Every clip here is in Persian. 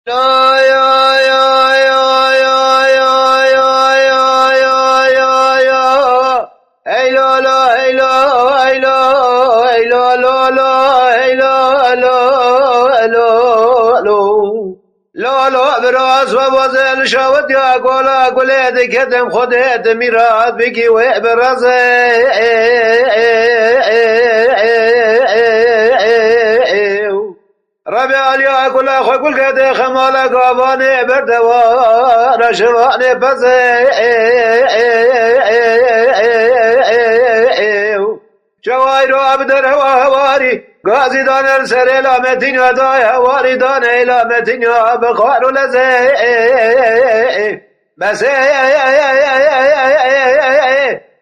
لا يا يا يا يا يا يا يا يا يا يا اي لا لا اي لا اي لا اي لا لا لا اي لا لا لا لا لا براس وبزل شوت يا قولا قلت كدم خدت ميراد بكي وبراس ربي اليا كل أخو كل قد خمال قاباني بردوا رشواني بس شوايرو عبدر هواري غازي دانر سر لامتين وداي هواري دان لامتين بخار لزي بس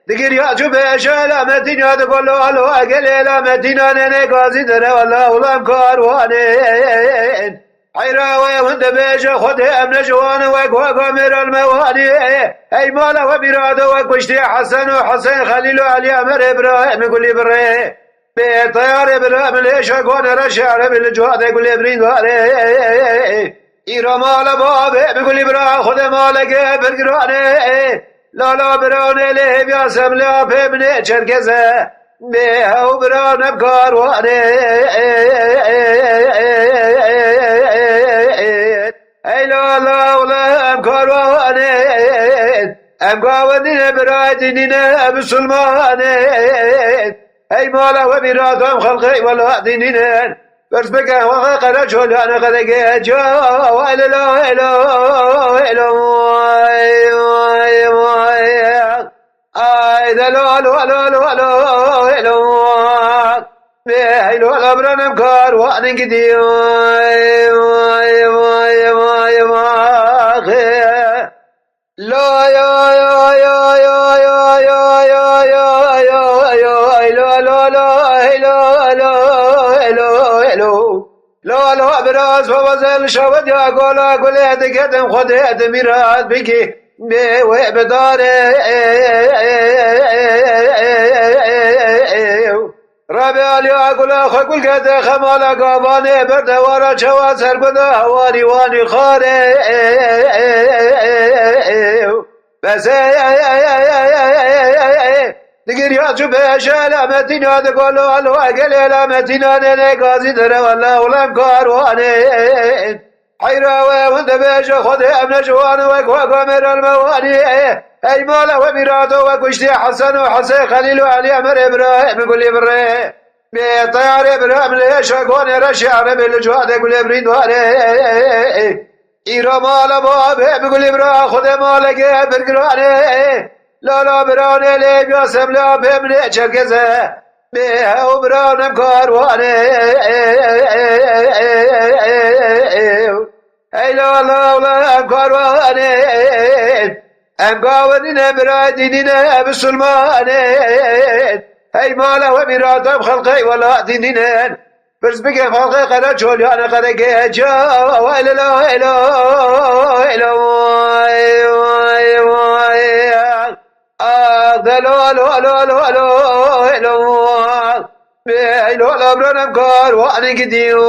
دقير يا جبش لامتين تقول الو اقل لامتين انا غازي در والله ولام كاروانين حيراوي وانت بيش خد امن جوان وقوى مير المواني اي مالا وبراده وكشتي حسن وحسين خليل علي امر ابراهيم يقول لي بري بطيار ابراهيم ليش اقوان رشع بالجواد يقول لي بريد واري ايرا مالا بابي بيقول لي برا خد مالك بالقراني لا لا براني ليه بياسم لا بمني شركزه بيها وبران بكار واني اي لا لا ولا بكار واني ام قاودين برايدين بسلماني اي مالا وبراتهم خلقي ولا دينين بس بقى وغيق رجل انا غلق جا وإلا لا إلا إلا ذا لا لا لا لا لا لا بيهي لا برنا مكار وأنا قدي لا يا يا يا يا يا يا يا يا يا يا لا لا لا لا لا لا لا لا براس ووزل شود يا قولا قلت قدم خدت ميراد بكي بداري ربي اليا قولا خقل قد خمالا قاباني بردوارا شوا سربدا هواري واني خاري بس دقير يا جبش لامتنا تقولوا الو اقل لامتنا نقازي در والله ولم كارواني حيراوي وانت بيش خذ امن جوان وقوى مر المواني اي مالا وميراته وكشتي حسن وحسين خليل علي امر ابراهيم يقول لي بري بطيار ابراهيم ليش اقوان رشع بالجواد يقول لي بريد واري ايرا مالا بابي يقول لي برا خذ مالك برقراني لا لا براني لي بياسم لا بمني شركزه بيها وبرانم كارواني اي لا لا ولا كارواني ام قاودين برايدين بسلماني اي مالا وميراتهم خلقي ولا دينين بس بقى خلقي قد جول انا قد جا وإلا لا إلا إلا ذا لا لا لا لا لا لا بيلو الأبرار أبكار وأنا قديم